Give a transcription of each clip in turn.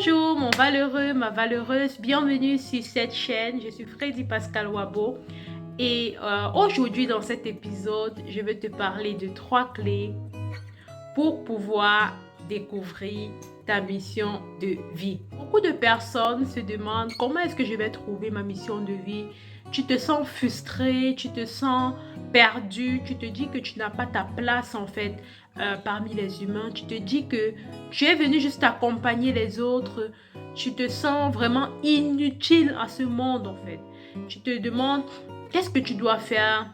Bonjour mon valeureux, ma valeureuse, bienvenue sur cette chaîne. Je suis Freddy Pascal Wabo et aujourd'hui dans cet épisode, je vais te parler de 3 clés pour pouvoir découvrir ta mission de vie. Beaucoup de personnes se demandent comment est-ce que je vais trouver ma mission de vie. Tu te sens frustré, tu te sens perdu, tu te dis que tu n'as pas ta place en fait parmi les humains. Tu te dis que tu es venu juste accompagner les autres. Tu te sens vraiment inutile à ce monde en fait. Tu te demandes qu'est-ce que tu dois faire.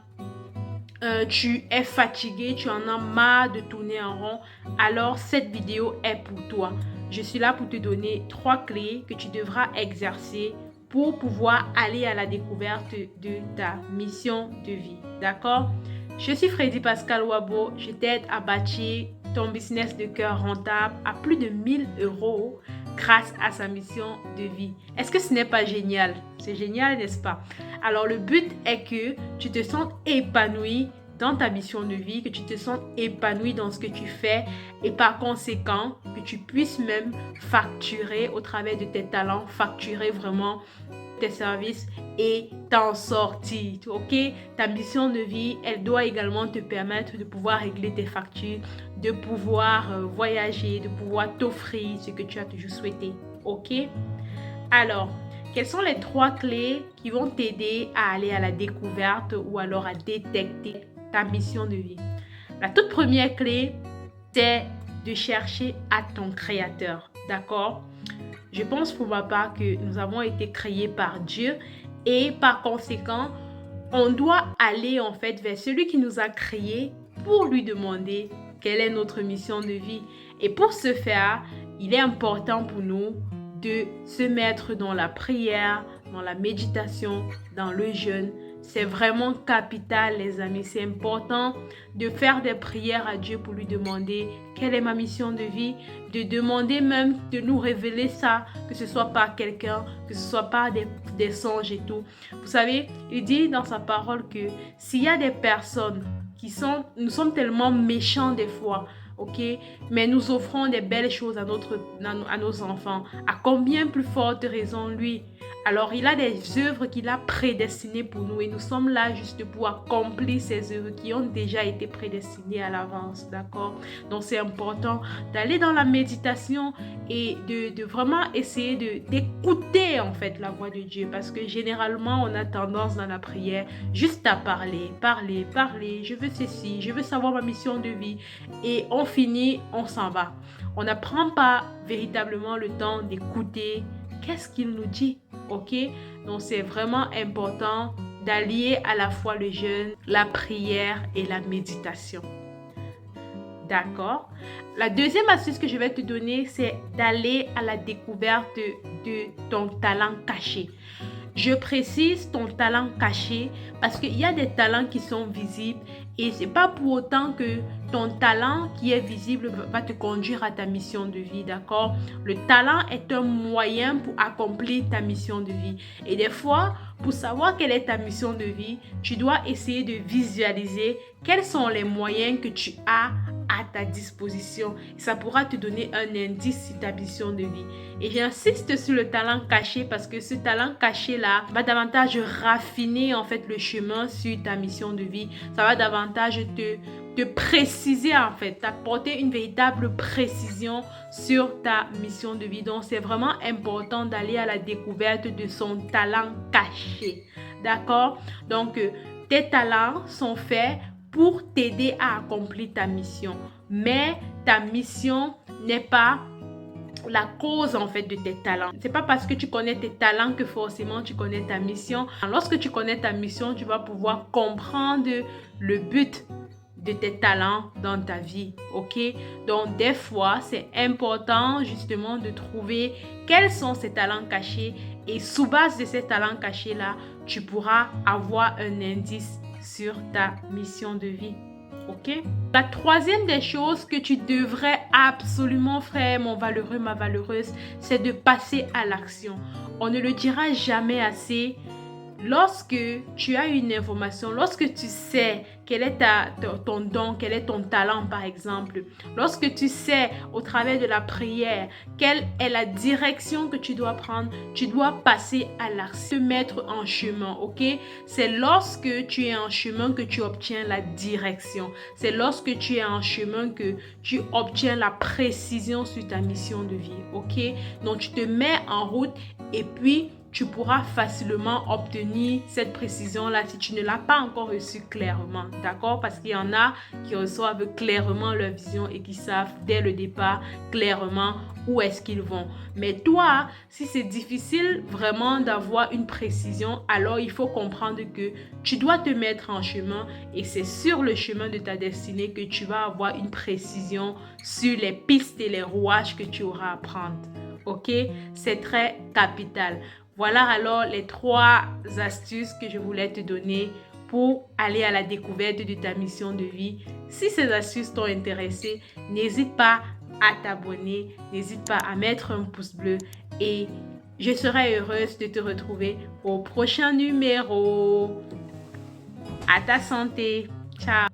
Tu es fatigué, tu en as marre de tourner en rond, alors cette vidéo est pour toi. Je suis là pour te donner 3 clés que tu devras exercer pour pouvoir aller à la découverte de ta mission de vie. D'accord? Je suis Freddy Pascal Wabo, je t'aide à bâtir ton business de cœur rentable à plus de 1000 € grâce à sa mission de vie. Est-ce que ce n'est pas génial? C'est génial, n'est-ce pas? Alors le but est que tu te sentes épanoui dans ta mission de vie, que tu te sentes épanoui dans ce que tu fais et par conséquent que tu puisses même facturer au travers de tes talents, facturer vraiment tes services et t'en sortir. Ok? Ta mission de vie, elle doit également te permettre de pouvoir régler tes factures, de pouvoir voyager, de pouvoir t'offrir ce que tu as toujours souhaité. Ok? Alors, quelles sont les 3 clés qui vont t'aider à aller à la découverte ou alors à détecter ta mission de vie? La toute première clé, c'est de chercher à ton créateur. D'accord? Je pense pour ma part que nous avons été créés par Dieu et par conséquent, on doit aller en fait vers celui qui nous a créés pour lui demander quelle est notre mission de vie. Et pour ce faire, il est important pour nous de se mettre dans la prière, dans la méditation, dans le jeûne. C'est vraiment capital les amis, c'est important de faire des prières à Dieu pour lui demander quelle est ma mission de vie, de demander même de nous révéler ça, que ce soit par quelqu'un, que ce soit par des songes et tout. Vous savez, il dit dans sa parole que s'il y a des personnes nous sommes tellement méchants des fois, ok, mais nous offrons des belles choses à nos enfants. À combien plus forte raison lui? Alors, il a des œuvres qu'il a prédestinées pour nous et nous sommes là juste pour accomplir ces œuvres qui ont déjà été prédestinées à l'avance, d'accord? Donc, c'est important d'aller dans la méditation et de vraiment essayer d'écouter en fait la voix de Dieu parce que généralement, on a tendance dans la prière juste à parler, je veux ceci, je veux savoir ma mission de vie et on finit, on s'en va. On n'apprend pas véritablement le temps d'écouter qu'est-ce qu'il nous dit, ok? Donc c'est vraiment important d'allier à la fois le jeûne, la prière et la méditation. D'accord? La deuxième astuce que je vais te donner, c'est d'aller à la découverte de ton talent caché. Je précise ton talent caché parce qu'il y a des talents qui sont visibles et c'est pas pour autant que ton talent qui est visible va te conduire à ta mission de vie, d'accord? Le talent est un moyen pour accomplir ta mission de vie. Et des fois, pour savoir quelle est ta mission de vie, tu dois essayer de visualiser quels sont les moyens que tu as à ta disposition. Ça pourra te donner un indice sur ta mission de vie. Et j'insiste sur le talent caché parce que ce talent caché là va davantage raffiner en fait le chemin sur ta mission de vie. Ça va davantage te préciser en fait, t'apporter une véritable précision sur ta mission de vie. Donc c'est vraiment important d'aller à la découverte de son talent caché. D'accord? Donc tes talents sont faits pour t'aider à accomplir ta mission. Mais ta mission n'est pas la cause en fait de tes talents. C'est pas parce que tu connais tes talents que forcément tu connais ta mission. Lorsque tu connais ta mission, tu vas pouvoir comprendre le but de tes talents dans ta vie, ok? Donc des fois, c'est important justement de trouver quels sont ces talents cachés et sous base de ces talents cachés là, tu pourras avoir un indice sur ta mission de vie. Ok? La troisième des choses que tu devrais absolument faire, mon valeureux, ma valeureuse, c'est de passer à l'action. On ne le dira jamais assez. lorsque tu as une information, lorsque tu sais quel est ton don, quel est ton talent par exemple, lorsque tu sais au travers de la prière quelle est la direction que tu dois prendre, tu dois passer à l'action, te mettre en chemin, ok? C'est lorsque tu es en chemin que tu obtiens la direction. C'est lorsque tu es en chemin que tu obtiens la précision sur ta mission de vie, ok? Donc tu te mets en route et puis tu pourras facilement obtenir cette précision-là si tu ne l'as pas encore reçue clairement, d'accord? Parce qu'il y en a qui reçoivent clairement leur vision et qui savent dès le départ clairement où est-ce qu'ils vont. Mais toi, si c'est difficile vraiment d'avoir une précision, alors il faut comprendre que tu dois te mettre en chemin et c'est sur le chemin de ta destinée que tu vas avoir une précision sur les pistes et les rouages que tu auras à prendre. Ok? C'est très capital. Voilà alors les 3 astuces que je voulais te donner pour aller à la découverte de ta mission de vie. Si ces astuces t'ont intéressé, n'hésite pas à t'abonner, n'hésite pas à mettre un pouce bleu et je serai heureuse de te retrouver au prochain numéro. À ta santé. Ciao.